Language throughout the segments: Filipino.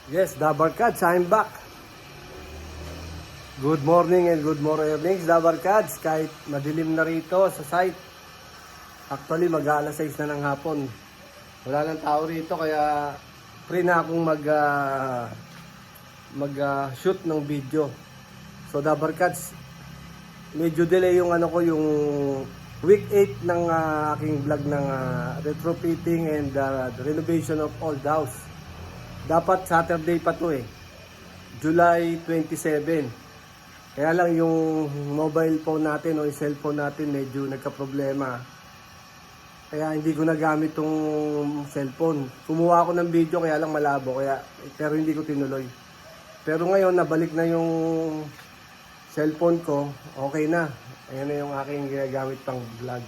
Yes, Dabarkads, I'm back. Good morning and good morning, Dabarkads. Kahit madilim na rito sa site. Actually, mag-aalas 6 na ng hapon. Wala nang tao rito kaya free na akong mag-shoot ng video. So, Dabarkads, medyo delay yung yung week 8 ng aking vlog ng retrofitting and the renovation of old house. Dapat Saturday pa to July 27. Kaya lang yung mobile phone natin o yung cellphone natin medyo nagka-problema. Kaya hindi ko nagamit tong cellphone. Kumuha ako ng video kaya lang malabo pero hindi ko tinuloy. Pero ngayon nabalik na yung cellphone ko, okay na. Ayan na yung aking ginagamit pang vlog.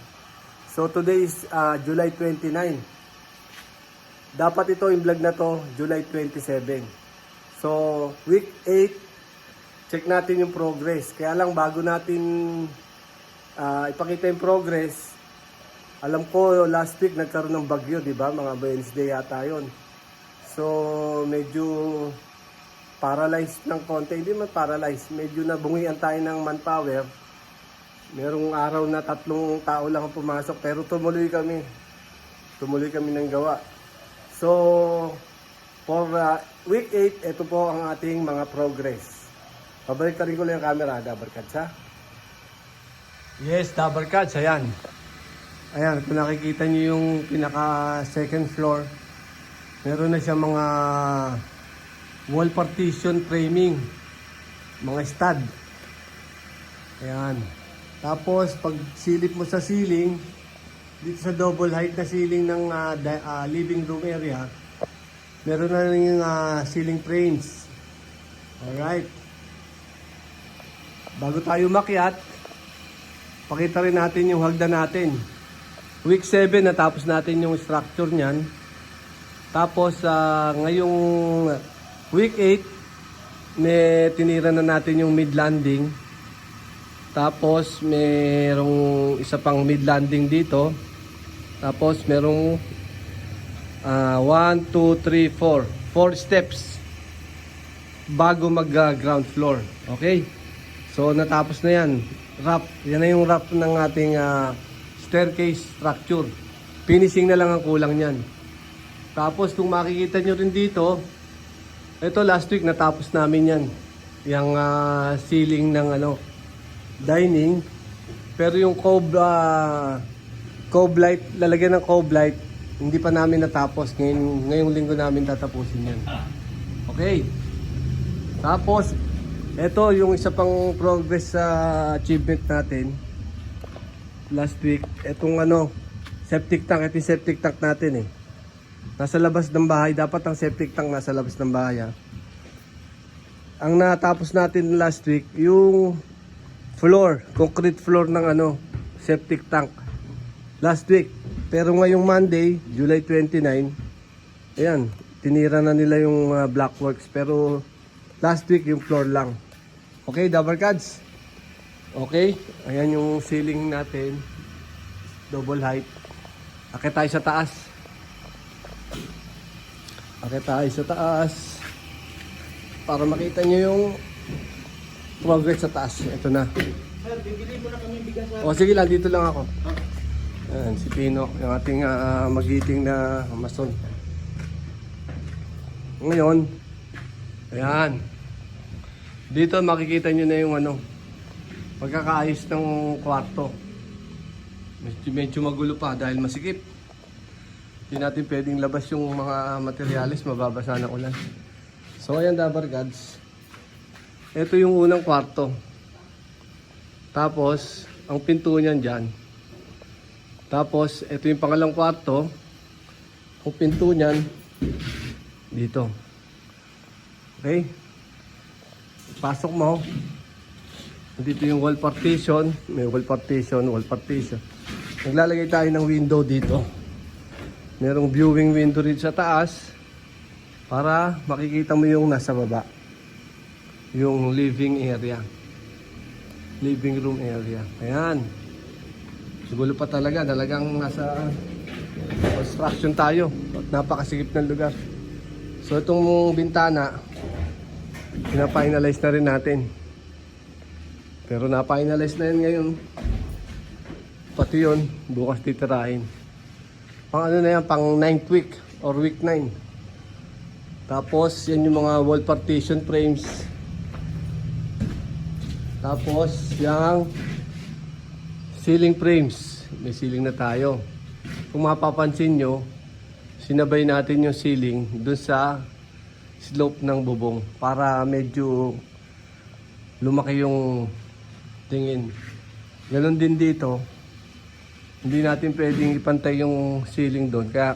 So today is July 29. Dapat ito yung vlog na to July 27. So week 8, check natin yung progress. Kaya lang bago natin ipakita yung progress, alam ko last week nagkaroon ng bagyo, di ba? Mga Wednesday yata yun. So medyo paralyzed ng konti. Hindi man paralyzed, medyo nabungian tayo ng manpower. Merong araw na 3 tao lang ang pumasok pero tumuloy kami ng gawa. So for week 8, ito po ang ating mga progress. Pabalik ka rin ko lang yung camera, Dabarkads, ha? Yes, Dabarkads, ayan. Ayan, kung nakikita nyo yung pinaka second floor, meron na siya mga wall partition framing, mga stud. Ayan. Tapos pag silip mo sa ceiling, dito sa double height na ceiling ng living room area, meron na rin yung ceiling frames. Alright. Bago tayo makyat, pakita rin natin yung hagdan natin. Week 7 natapos natin yung structure niyan. Tapos ngayong week 8, tinira na natin yung mid landing. Tapos merong isa pang mid landing dito. Tapos merong 1, 2, 3, 4 steps bago mag ground floor. Okay? So natapos na yan. Wrap. Yan na yung wrap ng ating staircase structure. Finishing na lang ang kulang niyan. Tapos kung makikita nyo rin dito, ito last week natapos namin yan. Yung ceiling ng dining. Pero yung cove light, lalagyan ng cove light, hindi pa namin natapos. Ngayong linggo namin tatapusin yan. Okay. Tapos, ito yung isa pang progress sa achievement natin. Last week, itong septic tank. Ito yung septic tank natin Nasa labas ng bahay. Dapat ang septic tank nasa labas ng bahay. Ang natapos natin last week, yung floor, concrete floor ng septic tank. Last week. Pero ngayong Monday, July 29, ayan, tinira na nila yung blockworks. Pero last week yung floor lang. Okay, Dabarkads? Okay, ayan yung ceiling natin. Double height. Akit tayo sa taas. Akit tayo sa taas. Para makita nyo yung progress sa taas. Ito na. Sir, bibili mo na kami bigas. O sige lang, dito lang ako. Ayan, si Pino, yung ating magiting na mason. Ngayon, ayan. Dito makikita nyo na yung pagkakaayos ng kwarto. Medyo magulo pa dahil masikip. Hindi natin pwedeng labas yung mga materyales, mababasa ng ulan. So ayan, Dabarkads. Ito yung unang kwarto. Tapos, ang pinto niyan dyan. Tapos, ito yung pangalang kwarto. Ang pinto niyan, dito. Okay? Pasok mo. Dito yung wall partition. May wall partition, wall partition. Naglalagay tayo ng window dito. Merong viewing window rin sa taas. Para makikita mo yung nasa baba. Yung living area. Living room area. Ayan. Gulo pa talagang nasa construction tayo at napakasikip ng lugar. So itong bintana, pina-finalize na rin natin. Pero na-finalize na yan ngayon. Pati yun, bukas titirahin. Pang ano na yan, pang 9th week or week 9. Tapos yan yung mga wall partition frames. Tapos yung ceiling frames. May ceiling na tayo. Kung mapapansin nyo, sinabay natin yung ceiling dun sa slope ng bubong para medyo lumaki yung tingin. Ganon din dito. Hindi natin pwedeng ipantay yung ceiling doon. Kaya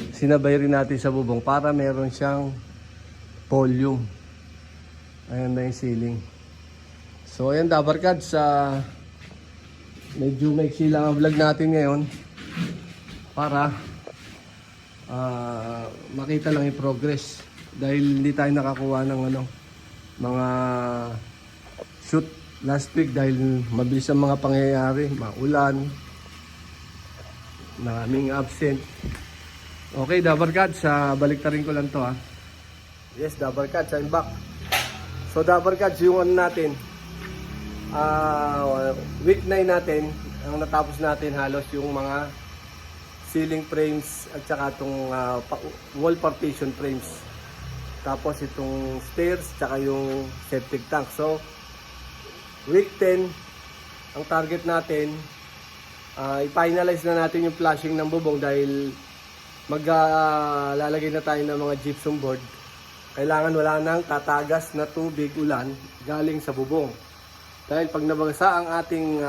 sinabay rin natin sa bubong para meron siyang volume. Ayan na yung ceiling. So ayan, Dabarkad, sa medyo maiksi lang ang vlog natin ngayon para makita lang yung progress. Dahil hindi tayo nakakuha ng mga shoot last week dahil mabilis ang mga pangyayari, maulan, maraming absent. Okay, Dabarkad, sa baliktarin ko lang to ha. Yes, Dabarkad, I'm back. So Dabarkad, yung ano natin, week 9 natin, ang natapos natin halos yung mga ceiling frames at saka itong wall partition frames. Tapos itong stairs tsaka yung septic tank. So week 10, ang target natin, i-finalize na natin yung flashing ng bubong dahil maglalagay na tayo ng mga gypsum board. Kailangan wala nang tatagas na tubig ulan galing sa bubong. Dahil pag nabagsa ang ating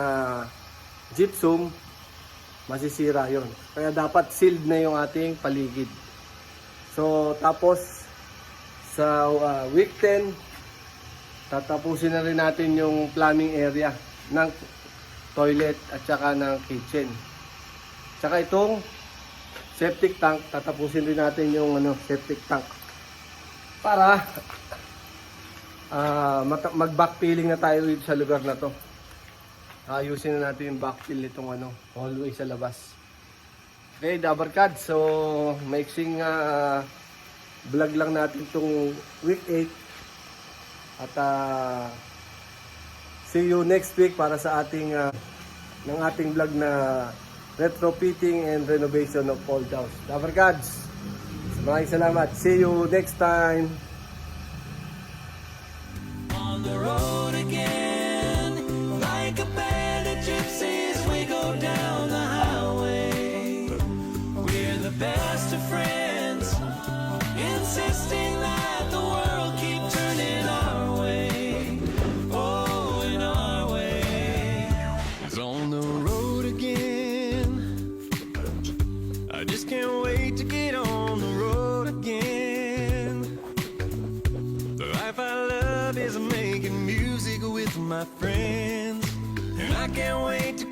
gypsum, masisira yon. Kaya dapat sealed na yung ating paligid. So tapos sa week 10, tatapusin na rin natin yung plumbing area ng toilet at saka ng kitchen. Tsaka itong septic tank, tatapusin rin natin yung septic tank para mag-backfilling na tayo sa lugar na to. Ayusin na natin yung backfill nitong hallway sa labas. Okay, Dabarkad, so maiksing vlog lang natin itong week 8 at see you next week para sa ating ng ating vlog na retrofitting and renovation of old house. Dabarkads, maraming salamat. See you next time. On the road again, like a band of gypsies, we go down the highway. We're the best of friends, insisting that the world keep turning our way. Oh, in our way. It's on the road again. I just can't wait to get on the road again. The life I love is making music with my friends, and I can't wait to